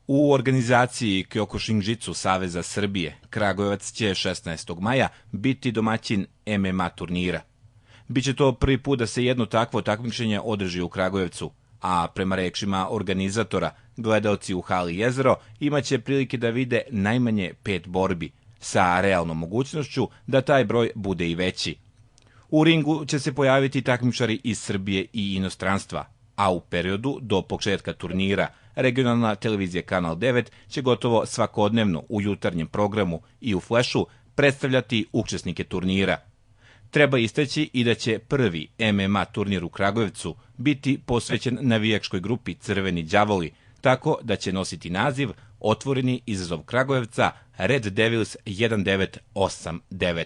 U organizaciji Kyokushinjitsu Saveza Srbije, Kragujevac će 16. maja biti domaćin MMA turnira. Biće to prvi put da se jedno takvo takmičenje održi u Kragujevcu, a prema rečima organizatora, gledaoci u hali Jezero imaće prilike da vide najmanje 5 borbi, sa realnom mogućnošću da taj broj bude i veći. U ringu će se pojaviti takmičari iz Srbije i inostranstva, a u periodu do početka turnira regionalna televizija Kanal 9 će gotovo svakodnevno u jutarnjem programu i u flešu predstavljati učesnike turnira. Treba istaći i da će prvi MMA turnir u Kragujevcu biti posvećen navijačkoj grupi Crveni đavoli, tako da će nositi naziv Otvoreni izazov Kragujevca Red Devils 1989.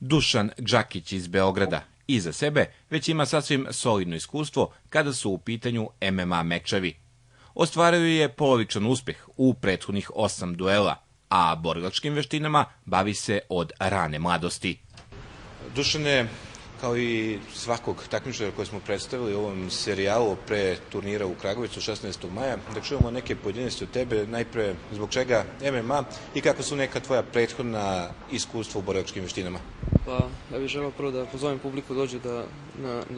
Dušan Džakić iz Beograda iza sebe već ima sasvim solidno iskustvo kada su u pitanju MMA mečevi. Ostvario je polovičan uspeh u prethodnih 8 duela, a borilačkim veštinama bavi se od rane mladosti. Dušane, kao i svakog takmičara koje smo predstavili u ovom serijalu pre turnira u Kragujevcu 16. maja, da čujemo neke pojedinosti od tebe, najpre zbog čega MMA i kako su neka tvoja prethodna iskustva u borilačkim veštinama? Pa, ja bih želeo prvo da pozovem publiku dođe da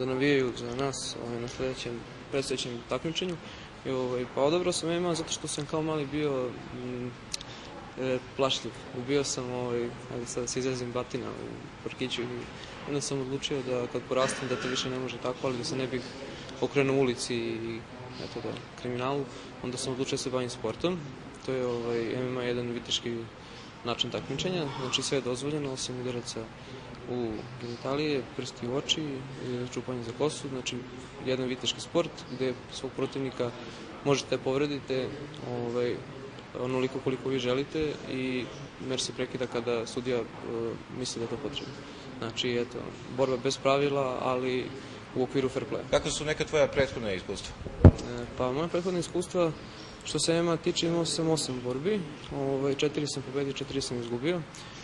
navijaju za nas na predstojećem takmičenju. Pa odabrao sam MMA zato što sam kao mali bio plašljiv. Ubio sam, ajde sad da se izrazim, batina u parkiću i onda sam odlučio da kad porastem da to više ne može tako, ali da se ne bih okrenuo u ulici i kriminalu, onda sam odlučio da se bavim sportom. To je MMA jedan viteški način takmičenja, znači sve je dozvoljeno osim udaraca u genitalije, prsti u oči, čupanje za kosu, znači jedan viteški sport gde svog protivnika možete povrediti onoliko koliko vi želite i meč se prekida kada sudija misli da je to potrebno. Znači, eto, borba bez pravila, ali u okviru fair playa. Kako su neka tvoja prethodna iskustva? Pa, moja prethodna iskustva, što se MMA tiče, imao sam 8 borbi, 4 sam pobedio, 4 sam izgubio.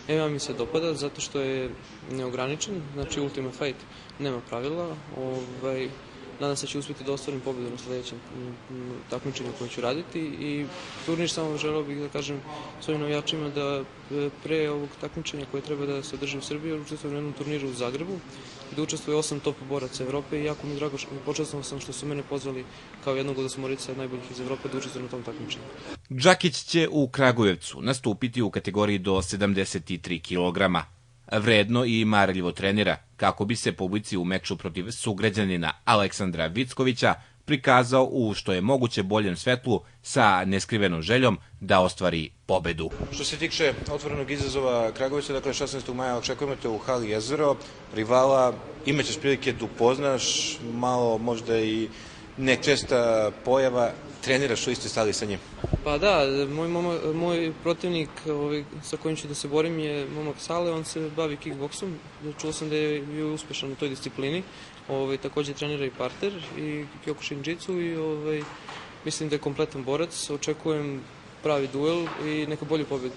MMA mi se dopada zato što je neograničen, znači Ultimate Fight nema pravila. Nadam se da ću uspjeti da ostvarim pobedu na sledećem takmičenju koje ću raditi i turnir samo želeo bih da kažem svojim navijačima da pre ovog takmičenja koje treba da se održi u Srbiji učestvujem na jednom turniru u Zagrebu gde učestvuje 8 top boraca Evrope i jako mi je drago i počastvovao sam što su mene pozvali kao jednog od 8 najboljih iz Evrope da učestvujem na tom takmičenju. Džakić će u Kragujevcu nastupiti u kategoriji do 73 kg. Vredno i marljivo trenira kako bi se publici u meču protiv sugrađanina Aleksandra Vickovića prikazao u što je moguće boljem svetlu sa neskrivenom željom da ostvari pobedu. Što se tiče otvorenog izazova Kragujevca, dakle 16. maja očekujemo te u hali Jezero, rivala, imaćeš prilike da upoznaš, malo možda i nečesta pojava, treniraš u istoj sali sa njim. Pa da, moj protivnik sa kojim ću da se borim je momak Sale, on se bavi kickboksom, čuo sam da je bio uspešan u toj disciplini, takođe trenira i parter i Kyokushinjitsu i mislim da je kompletan borac, očekujem pravi duel i neka bolju pobedu.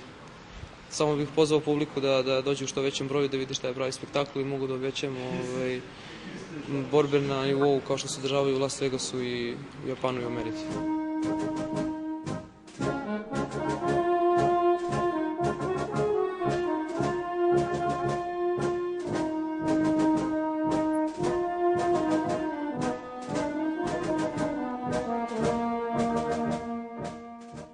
Samo bih pozvao publiku da dođe u što većem broju da vidi šta je pravi spektakl i mogu da obećam borbe na nivou kao što se održavaju u Las Vegasu i u Japanu i u Americi.